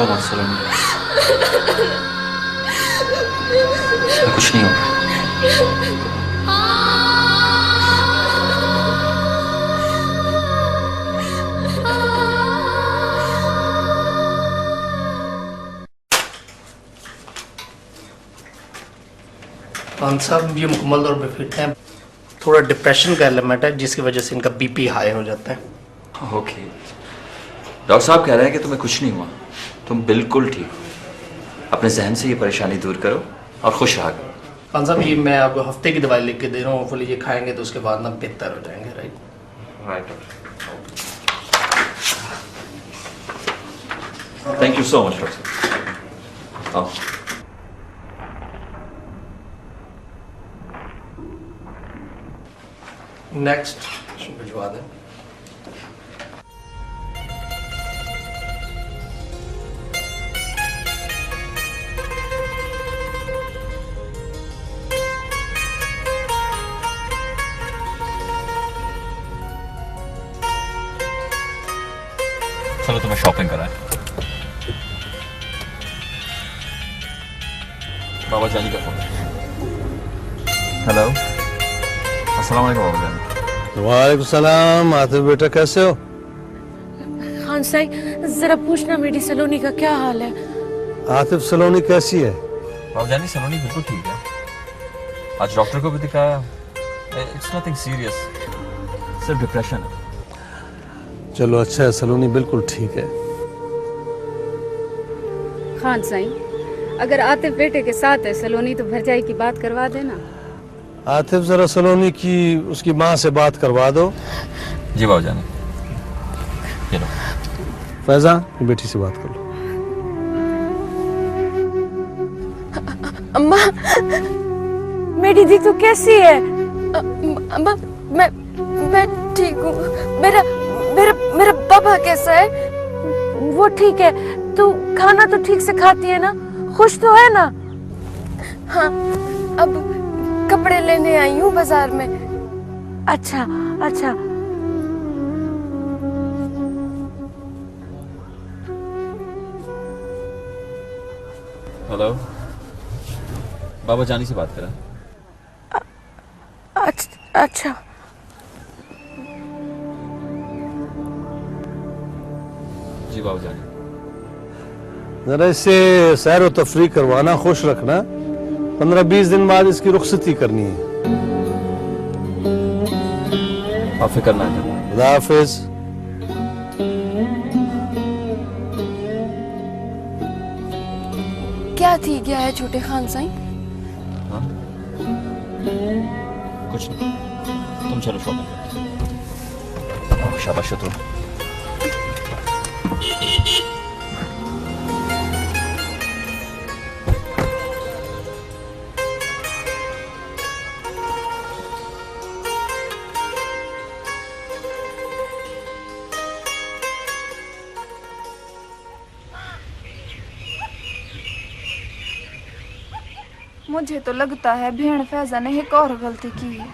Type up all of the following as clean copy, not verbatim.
रो मत सलोनी, कुछ नहीं होगा। खान साहब ये मुकम्मल तौर पर फिट हैं, थोड़ा डिप्रेशन का एलिमेंट है जिसकी वजह से इनका बीपी हाई हो जाता है। ओके, डॉक्टर साहब कह रहे हैं कि तुम्हें कुछ नहीं हुआ, तुम बिल्कुल ठीक हो। अपने जहन से ये परेशानी दूर करो और खुश रहा करो। खान साहब ये मैं आपको हफ्ते की दवाई लिख के दे रहा हूँ, होपफुली ये खाएंगे तो उसके बाद ना बेहतर हो जाएंगे। Right right, thank you so much doctor साहब। नेक्स्ट भिजवा दें। चलो तुम्हें शॉपिंग कराएं। बाबा जानी का फोन। हेलो, अस्सलाम वालेकुम बाबा जानी। वालेकुम सलाम। आतिफ बेटा कैसे हो? खान साई जरा पूछना मेरी सलोनी का क्या हाल है। आतिफ सलोनी कैसी है? बाबा जानी सलोनी बिल्कुल ठीक है, आज डॉक्टर को भी दिखाया, इट्स नथिंग सीरियस, सिर्फ डिप्रेशन है। चलो अच्छा है, सलोनी बिल्कुल ठीक है। खान साईं, अगर आतिफ बेटे के साथ है सलोनी तो भरजाई की बात करवा देना। आतिफ जरा सलोनी की उसकी माँ से बात करवा दो। जी बाबा जानी। ये लो। फैजा बेटी से बात कर लो। अम्मा, मेरी दी तो कैसी है? अम्मा, मैं ठीक हूँ। मेरा मेरा मेरा पापा कैसा है? वो ठीक है। तू खाना तो ठीक से खाती है ना? खुश तो है ना? हाँ, अब कपड़े लेने आई हूँ बाजार में। अच्छा अच्छा। हेलो, बाबा जानी से बात करा। अच्छा। जी बाबा जानी। जरा इसे सैर व तफरी करवाना, खुश रखना। 15-20 दिन बाद इसकी रुखसती करनी है। आप फिक्र ना करें। खुदा हाफिज। क्या थी गया है छोटे खान साईं? हाँ? कुछ नहीं, तुम चलो शॉपिंग करो। शाबाश तुम। मुझे तो लगता है भेड़ फैजा ने एक और गलती की है।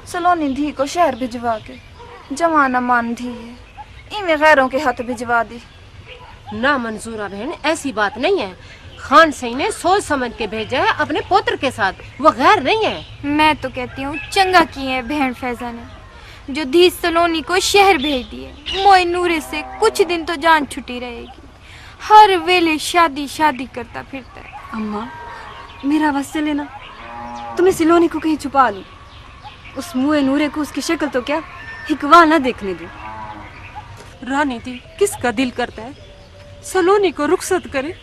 सलोनी धी को शहर भिजवा के जमाना मान धी है, इन्हें गैरों के हाथ भिजवा दी। ना मंजूरा बहन, ऐसी बात नहीं है। खान सिंह ने सोच समझ के भेजा है अपने पुत्र के साथ, वो गैर नहीं है। मैं तो कहती हूँ चंगा किए है भेड़ फैजा ने, जो धी सलोनी को शहर भेज दिए। मोए नूरे से कुछ दिन तो जान छुटी रहेगी, हर वेले शादी शादी करता फिरता है। अम्मा, मेरा वास्ते लेना, तुम्हें सिलोनी को कहीं छुपा लूं। उस मुए नूरे को उसकी शक्ल तो क्या हिकवा ना देखने दूं। रानी दी, किसका दिल करता है सलोनी को रुखसत करे,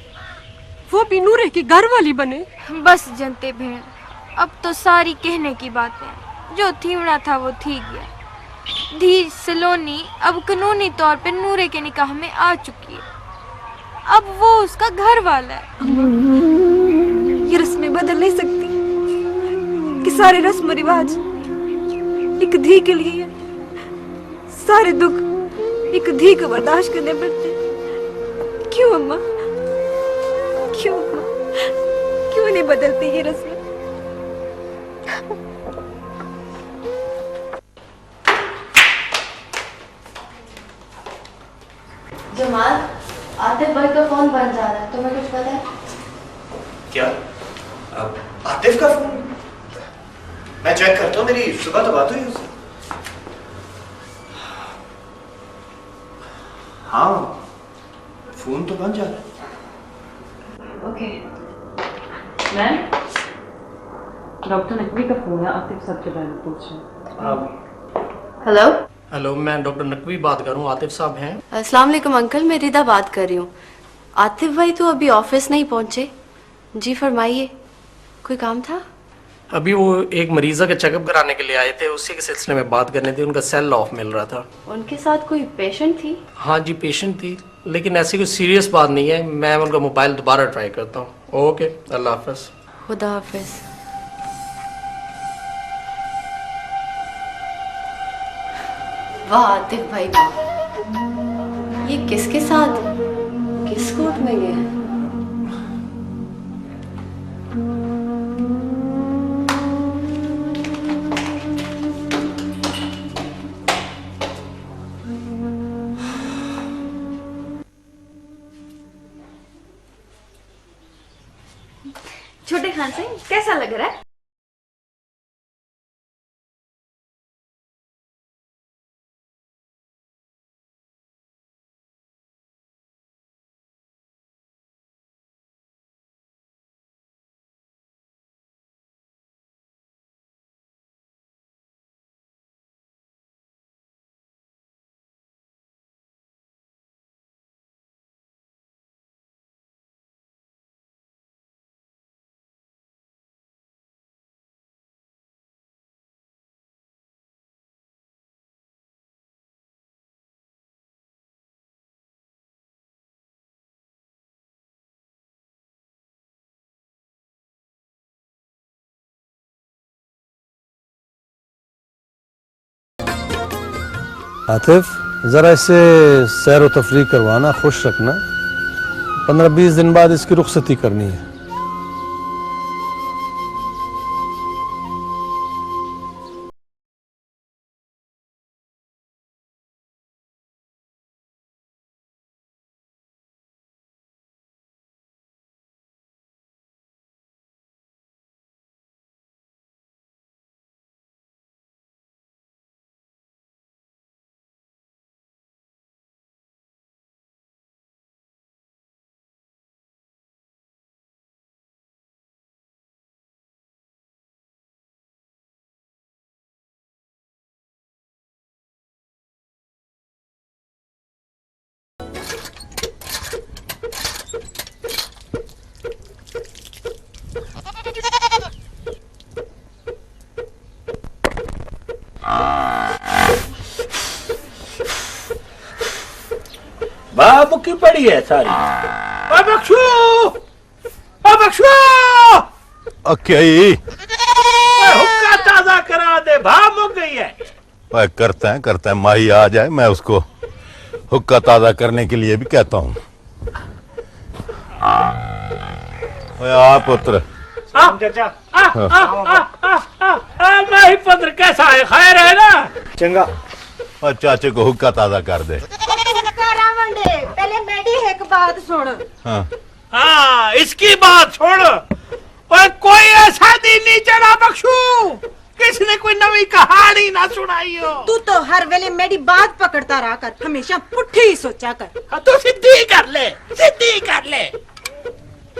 वो भी नूरे की घर वाली बने। बस जनते भेड़, अब तो सारी कहने की बातें, जो थीवड़ा था वो थी गया। धी सलोनी अब कानूनी तौर पे नूरे के निकाह में आ चुकी है, अब वो उसका घर वाला है। ये रस्में बदल नहीं सकती कि सारे रस्म रिवाज एक धी के लिए है। सारे दुख एक धी को बर्दाश्त करने पड़ते। क्यों अम्मा, क्यों अम्मा, क्यों नहीं बदलती ये रस्में? जमाल, आतिफ भाई का फोन बंद जा रहा है, तुम्हें कुछ पता है? क्या? आतिफ का फोन? मैं चेक करता हूँ, मेरी सुबह तो बात हुई उससे। हाँ, फोन तो बंद जा रहा है। ओके मैम, डॉक्टर नकवी का फोन है, आतिफ साहब के बारे में पूछ रहे हैं। हेलो हेलो, मैं डॉक्टर नकवी बात कर रहा हूँ। आतिफ साहब हैं? अस्सलाम वालेकुम अंकल, मैं रिदा बात कर रही हूँ। आतिफ भाई तो अभी ऑफिस नहीं पहुँचे। जी फरमाइए, कोई काम था? अभी वो एक मरीजा का चेकअप कराने के लिए आए थे, उसी के सिलसिले में बात करनी थी। उनका सेल ऑफ मिल रहा था। उनके साथ कोई पेशेंट थी? हाँ जी, पेशेंट थी, लेकिन ऐसी कोई सीरियस बात नहीं है। मैं उनका मोबाइल दोबारा ट्राई करता हूँ। ओके, अल्लाह हाफिज। खुदा हाफिज। वाह आतिफ भाई वाह, ये किसके साथ, किस कोर्ट में गए हैं? छोटे खान सिंह, कैसा लग रहा है? आतिफ, ज़रा इससे सैर व तफरीह करवाना, खुश रखना। 15-20 दिन बाद इसकी रुखसती करनी है। बाप की पड़ी है सारी। बख्शू, बख्शू, हुक्का ताजा करा दे, भाप मुक गई है। करते हैं माही आ जाए, मैं उसको हुक्का ताजा करने के लिए भी कहता हूँ। आप पुत्र माही पुत्र कैसा है, खैर है ना? चंगा। और चाचे को हुक्का ताजा कर दे। पहले मेरी एक बात सुन। हाँ, इसकी बात छोड़। और कोई ऐसा दिन नहीं चला बख्शू, किसने कोई नवी कहानी ना सुनाई हो। तू तो हर वेले मेरी बात पकड़ता रहा कर, हमेशा पुट्ठी ही सोचा कर। हाँ, तू सिद्धि कर ले, सिद्धि कर ले।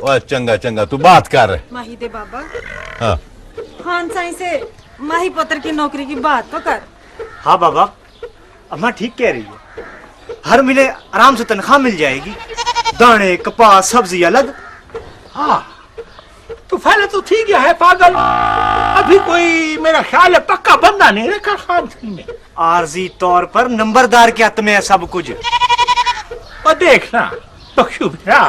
ओए चंगा चंगा, तू बात कर। माही दे बाबा। हाँ, खान साई से माही पुत्र की नौकरी की बात तो कर। हाँ बाबा, अम्मा ठीक कह रही है। हर महीने आराम से तनख्वाह मिल जाएगी, दाने कपास सब्जी अलग। हाँ, तो पहले तो ठीक है पागल, अभी कोई मेरा ख्याल है पक्का बंदा नहीं रखा खान सिंह में। आरजी तौर पर नंबरदार के हाथ में है सब कुछ। और देखना बख्शू भैया,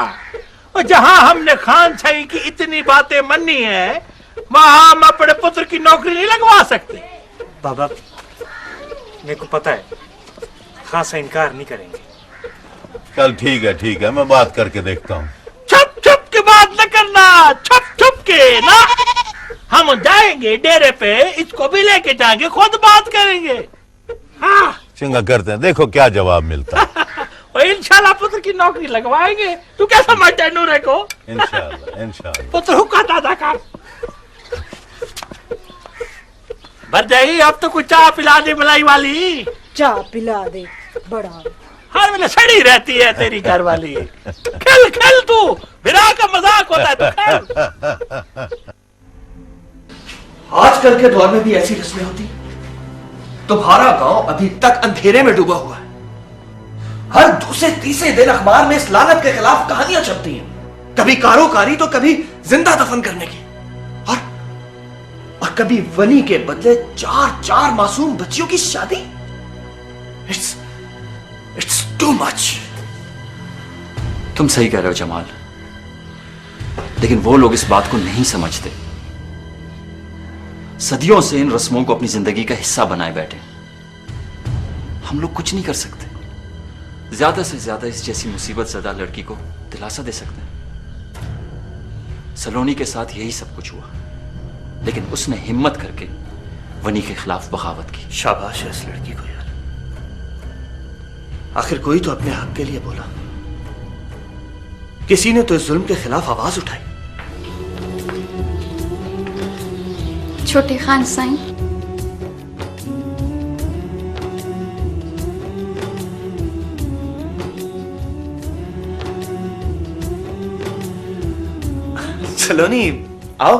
और जहाँ हमने खान साई की इतनी बातें मानी है, वहाँ हम अपने पुत्र की नौकरी नहीं लगवा सकते। बाबा, मेरे को पता है खासा इनकार नहीं करेंगे। चल ठीक है, मैं बात करके देखता हूँ। छुप छुप के बात न करना, छुप छुप के ना। हम जाएंगे डेरे पे, इसको भी लेके जाएंगे, खुद बात करेंगे। हाँ, चंगा करते हैं, देखो क्या जवाब मिलता है। और इंशाल्लाह पुत्र की नौकरी लगवाएंगे। तू क्या समझता है नूरे को? इंशाल्लाह इंशाल्लाह। पुत्र हुक्का दादा का भर जाई। अब तो कुछ चाय पिला दे मलाई वाली। चाय पिला दे बड़ा हर वेले सड़ी रहती है तेरी घर वाली। खेल खेल तू, विराह का मजाक होता है तो खेल। आजकल के दौर में भी ऐसी रस्में होती? तुम्हारा गांव अभी तक अंधेरे में डूबा हुआ है। हर दूसरे तीसरे दिन अखबार में इस लानत के खिलाफ कहानियां छपती हैं, कभी कारोकारी तो कभी जिंदा दफन करने की, और कभी वनी के बदले 4 मासूम बच्चियों की शादी। It's too much. तुम सही कह रहे हो जमाल, लेकिन वो लोग इस बात को नहीं समझते। सदियों से इन रस्मों को अपनी जिंदगी का हिस्सा बनाए बैठे। हम लोग कुछ नहीं कर सकते। ज्यादा से ज्यादा इस जैसी मुसीबत ज़दा लड़की को दिलासा दे सकते हैं। सलोनी के साथ यही सब कुछ हुआ, लेकिन उसने हिम्मत करके वनी के खिलाफ बगावत की। शाबाश है इस लड़की को यार। आखिर कोई तो अपने हक के लिए बोला, किसी ने तो इस जुल्म के खिलाफ आवाज उठाई। छोटे खान साईं, सलोनी आओ।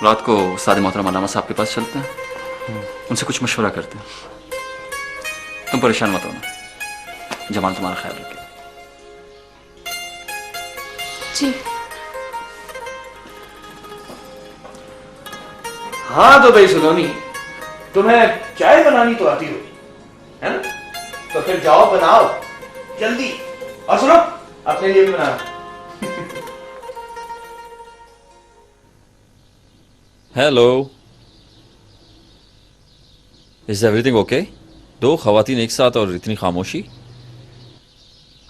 रात को सादे मोहतरम अल्लामा साहब के पास चलते हैं, उनसे कुछ मशवरा करते हैं। तुम परेशान मत होना, जमाल तुम्हारा ख्याल रखे। जी हाँ तो भाई सलोनी, तुम्हें चाय बनानी तो आती होगी, है ना? तो फिर जाओ बनाओ जल्दी, और सुनो अपने लिए भी बनाओ। Hello, is everything okay? दो खवातीन एक साथ और इतनी खामोशी।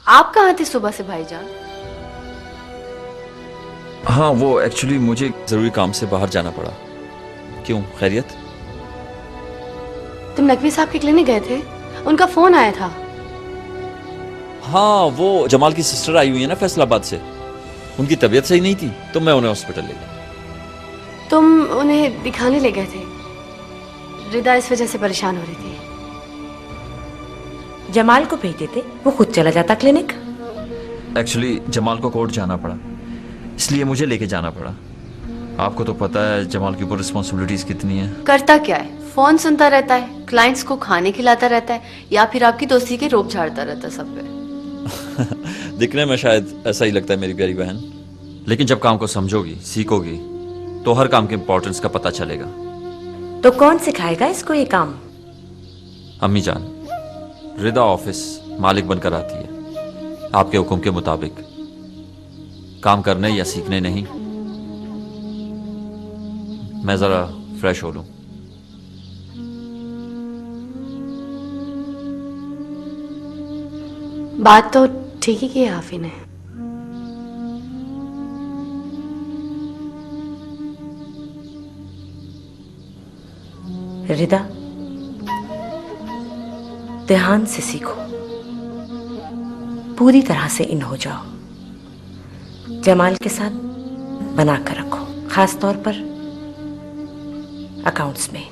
आप कहाँ थे सुबह से भाईजान? हाँ, वो एक्चुअली मुझे जरूरी काम से बाहर जाना पड़ा। क्यों, खैरियत? तुम नकवी साहब के क्लिनिक गए थे? उनका फोन आया था। हाँ, वो जमाल की सिस्टर आई हुई है ना फैसलाबाद से, उनकी तबीयत सही नहीं थी तो मैं उन्हें हॉस्पिटल ले गया। तुम उन्हें दिखाने ले गए थे? रिदा इस वजह से परेशान हो रही थी। जमाल को भेज देते, वो खुद चला जाता क्लिनिक। एक्चुअली जमाल को कोर्ट जाना पड़ा, इसलिए मुझे लेके जाना पड़ा। आपको तो पता है जमाल के ऊपर रिस्पॉन्सिबिलिटीज कितनी है। करता क्या है? फोन सुनता रहता है, क्लाइंट्स को खाने खिलाता रहता है, या फिर आपकी दोस्ती के रोप झाड़ता रहता है सब पे। दिखने में शायद ऐसा ही लगता है मेरी प्यारी बहन, लेकिन जब काम को समझोगी, सीखोगी, तो हर काम के इम्पोर्टेंस का पता चलेगा। तो कौन सिखाएगा इसको ये काम? अम्मी जान, रिदा ऑफिस मालिक बनकर आती है, आपके हुक्म के मुताबिक, काम करने या सीखने नहीं। मैं जरा फ्रेश हो लूं। बात तो ठीक ही की है आफी ने। रिदा, ध्यान से सीखो, पूरी तरह से इन हो जाओ। जमाल के साथ बना कर रखो, खास तौर पर अकाउंट्स में।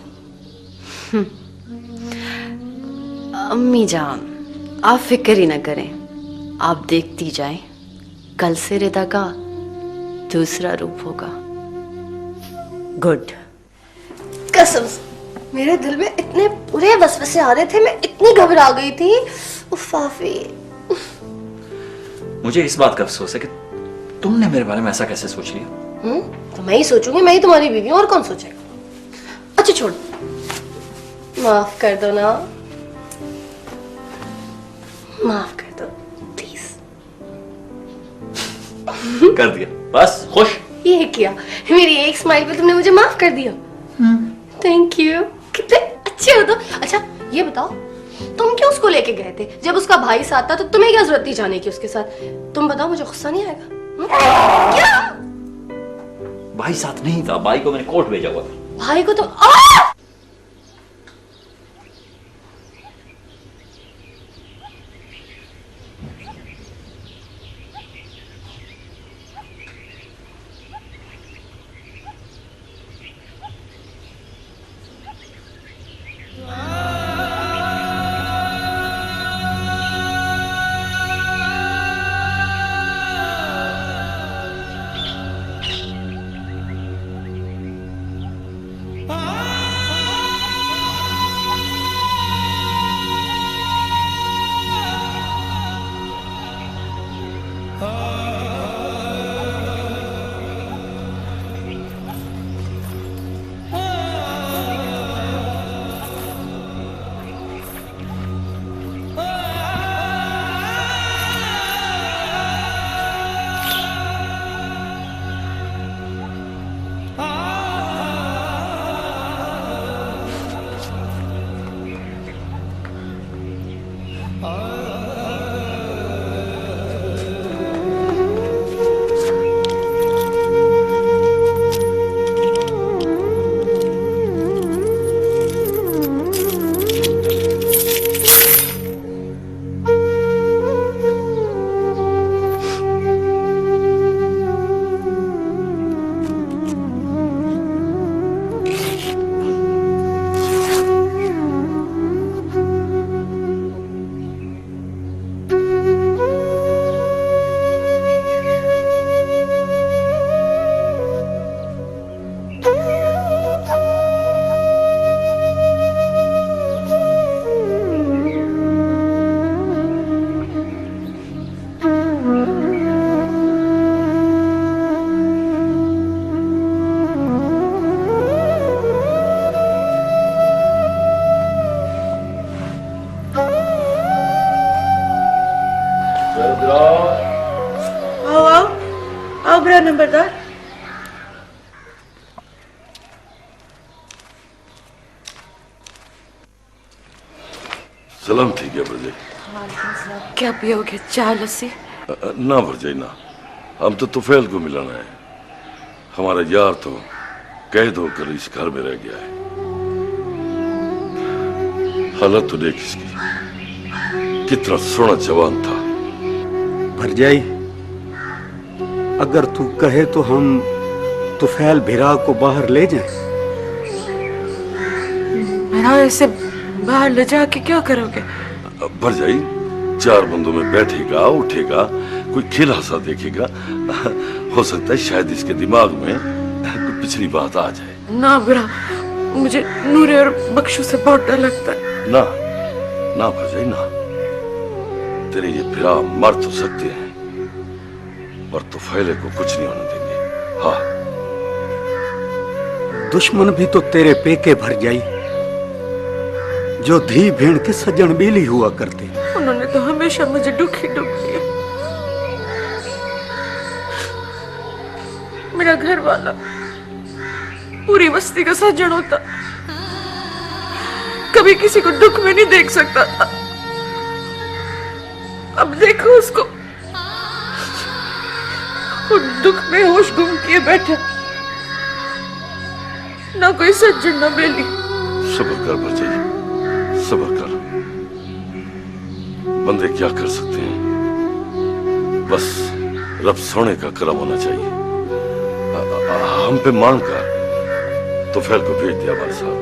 अम्मी जान, आप फिक्र ही ना करें, आप देखती जाएं, कल से रिदा का दूसरा रूप होगा। गुड। कसम से मेरे दिल में इतने बुरे वसवसे आ रहे थे, मैं इतनी घबरा गई थी। उफ आफी, मुझे इस बात का अफसोस है कि तुमने मेरे बारे में ऐसा कैसे सोच लिया। तो मैं ही सोचूंगी, मैं ही तुम्हारी बीवी हूं, और कौन सोचेगा? अच्छा छोड़, माफ कर दो ना, माफ कर दो प्लीज। कर दिया, बस खुश। ये किया, मेरी एक स्माइल पे तुमने मुझे माफ कर दिया। थैंक यू, कितने अच्छे हो तुम। अच्छा ये बताओ, तुम क्यों उसको लेके गए थे? जब उसका भाई साथ था तो तुम्हें क्या जरूरत थी जाने की उसके साथ? तुम बताओ, मुझे गुस्सा नहीं आएगा? क्या? भाई साथ नहीं था, भाई को मैंने कोर्ट भेजा हुआ था। भाई को तो नंबरदार। सलाम थी क्या भरजाई? क्या पियोगे, चाय लस्सी? ना भरजाई ना, हम तो तुफैल को मिलाना है। हमारा यार तो कैद होकर इस घर में रह गया है। हालत तो देख इसकी, कितना सोना जवान था। भरजाई, अगर तू कहे तो हम तुफैल भिरा को बाहर ले जाएं। मेरा ऐसे बाहर ले जाके क्या करोगे? भरजाई, चार बंदों में बैठेगा, उठेगा, कोई खेल हंसा देखेगा, हो सकता है शायद इसके दिमाग में कोई पिछली बात आ जाए। ना बुरा, मुझे नूरे और बख्शू से बहुत डर लगता है। ना ना भरजाई ना, तेरे ये भिरा मर तो सकते हैं पर तुफैले को कुछ नहीं होने देंगे। हाँ, दुश्मन भी तो तेरे पेके भरजाई, जो धी भेड़ के सज्जन बेली हुआ करते। उन्होंने तो हमेशा मुझे दुखी किया। मेरा घर वाला पूरी बस्ती का सज्जन होता, कभी किसी को दुख में नहीं देख सकता था। अब देखो उसको, वो दुख में होश गुम किए बैठा, ना कोई सज्जन ना बेली। सब्र कर भरजाई, सब्र कर। बंदे क्या कर सकते हैं, बस रब सोने का करम होना चाहिए। हम पे मान कर तुफैल को भेज दिया हमारे साथ।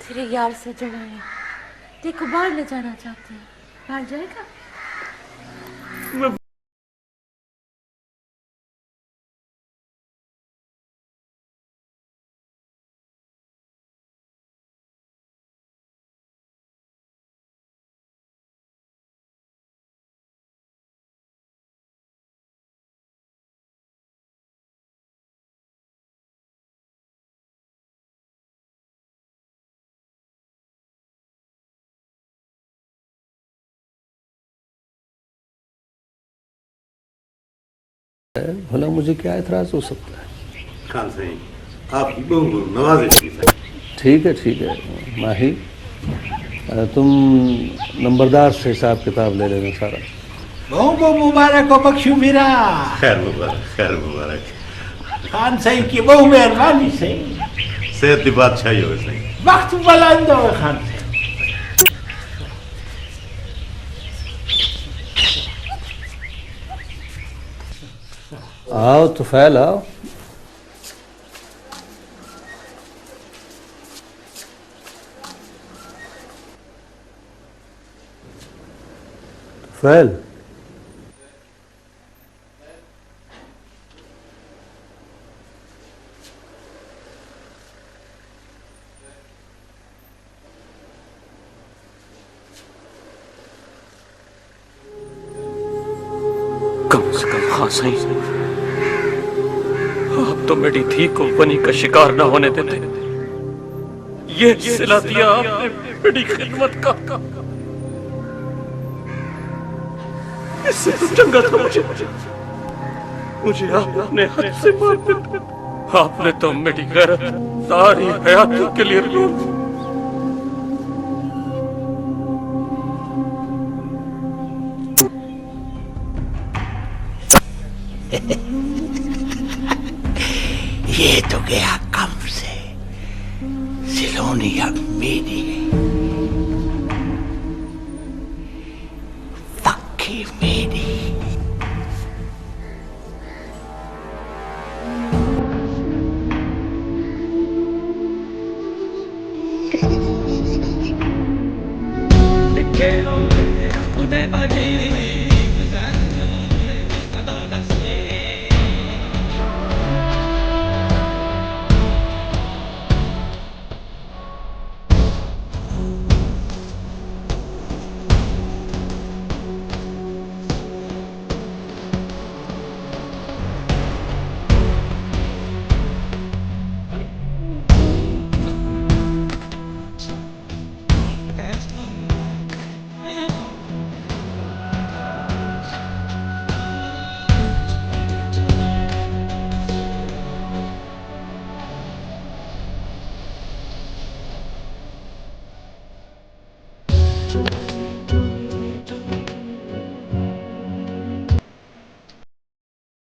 तेरे यार से जुड़ा है, देखो बाहर ले जाना चाहते हैं, बाहर जाएगा? भला मुझे क्या एतराज हो सकता है? खान साहब आपकी बहू को नवाजे ठीक है माही, तुम नंबरदार से हिसाब किताब ले लेना सारा। बहु मुबारक हो बख्शू मेरा। खैर मुबारक। खान साहब की बहु मेहरबानी से सेहत की बादशाही हो सही। वक्त बुलंद हो खान साहब। आओ तुफैल आओ। तुफैल, कम से कम हाँ सही, आप तो मेरी धी को बनी का शिकार न होने देते। ये सिला दिया आपने मेरी खिदमत का। इससे तो चंगा था मुझे आपने हद से मार दिया। आपने तो मेरी गैरत सारी हयाती के लिए लूट। ये तो गया कम से। सिलोनी अब मेरी है, पक्की मेरी। Te quiero, una